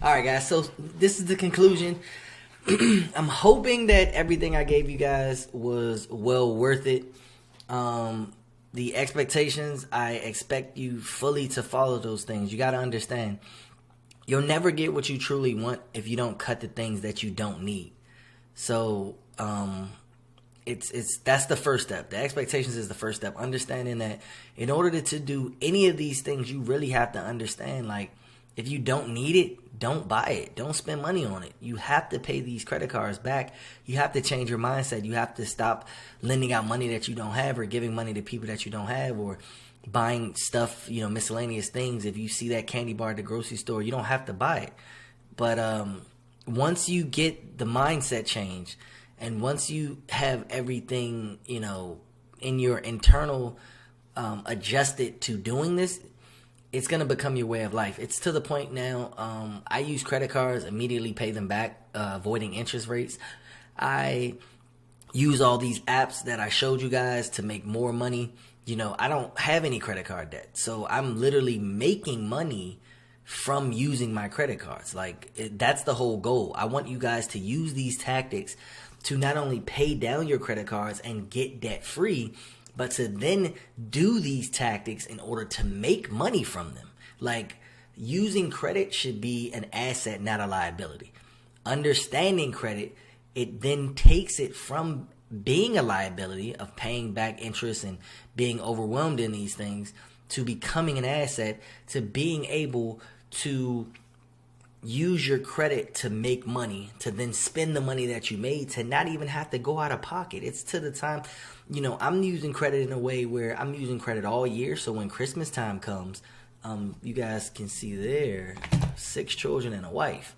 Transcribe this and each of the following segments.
All right, guys. So this is the conclusion. I'm hoping that everything I gave you guys was well worth it. The expectations, I expect you fully to follow those things. You got to understand, you'll never get what you truly want if you don't cut the things that you don't need. So, that's the first step. The expectations is the first step. Understanding that in order to do any of these things, you really have to understand, like, if you don't need it, don't buy it. Don't spend money on it. You have to pay these credit cards back. You have to change your mindset. You have to stop lending out money that you don't have, or giving money to people that you don't have, or buying stuff, miscellaneous things. If you see that candy bar at the grocery store, you don't have to buy it. But once you get the mindset change, and once you have everything, in your internal adjusted to doing this, it's going to become your way of life. It's to the point now, I use credit cards, immediately pay them back, avoiding interest rates. I use all these apps that I showed you guys to make more money. I don't have any credit card debt. So I'm literally making money from using my credit cards. That's the whole goal. I want you guys to use these tactics to not only pay down your credit cards and get debt free, but to then do these tactics in order to make money from them. Using credit should be an asset, not a liability. Understanding credit, it then takes it from being a liability of paying back interest and being overwhelmed in these things, to becoming an asset, to being able to use your credit to make money, to then spend the money that you made, to not even have to go out of pocket. It's to the time, I'm using credit in a way where I'm using credit all year. So when Christmas time comes, you guys can see there, 6 children and a wife.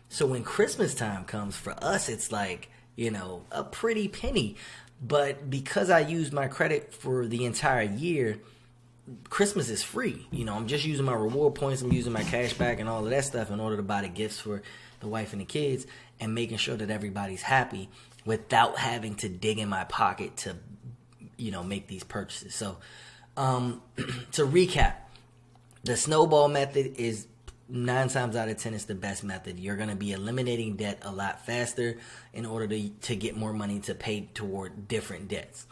So when Christmas time comes, for us, it's like, a pretty penny. But because I use my credit for the entire year, Christmas is free. I'm just using my reward points. I'm using my cash back and all of that stuff in order to buy the gifts for the wife and the kids, and making sure that everybody's happy without having to dig in my pocket to, make these purchases. So, to recap, the snowball method is 9 times out of 10 is the best method. You're going to be eliminating debt a lot faster in order to get more money to pay toward different debts.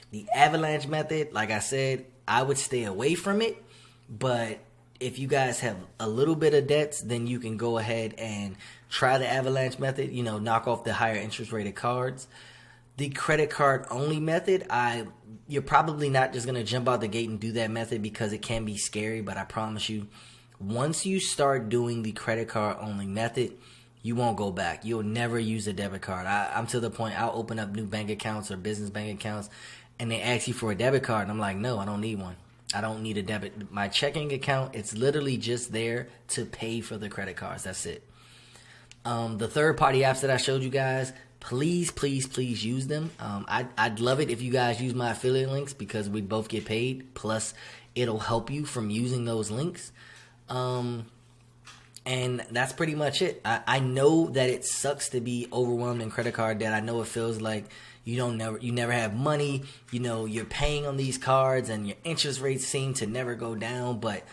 The avalanche method, like I said, I would stay away from it, but if you guys have a little bit of debts, then you can go ahead and try the avalanche method, knock off the higher interest rated cards. The credit card only method, you're probably not just going to jump out the gate and do that method, because it can be scary, but I promise you, once you start doing the credit card only method, you won't go back. You'll never use a debit card. I'm to the point, I'll open up new bank accounts or business bank accounts, and they ask you for a debit card, and I'm like, no, I don't need one. I don't need a debit. My checking account, it's literally just there to pay for the credit cards. That's it. The third-party apps that I showed you guys, please, please, please use them. I'd love it if you guys use my affiliate links, because we both get paid. Plus, it'll help you from using those links. And that's pretty much it. I know that it sucks to be overwhelmed in credit card debt. I know it feels like you never have money. You're paying on these cards and your interest rates seem to never go down. But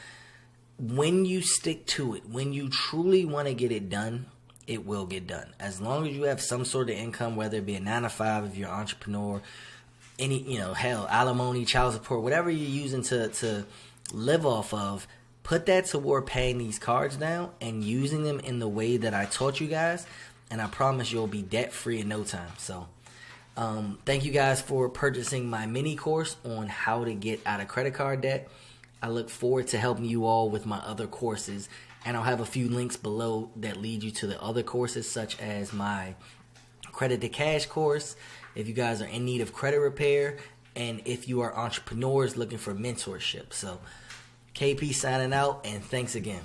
when you stick to it, when you truly want to get it done, it will get done. As long as you have some sort of income, whether it be a 9 to 5 if you're an entrepreneur, alimony, child support, whatever you're using to live off of, put that toward paying these cards down and using them in the way that I taught you guys, and I promise you'll be debt free in no time. So thank you guys for purchasing my mini course on how to get out of credit card debt. I look forward to helping you all with my other courses, and I'll have a few links below that lead you to the other courses, such as my credit to cash course if you guys are in need of credit repair, and if you are entrepreneurs looking for mentorship. So KP signing out, and thanks again.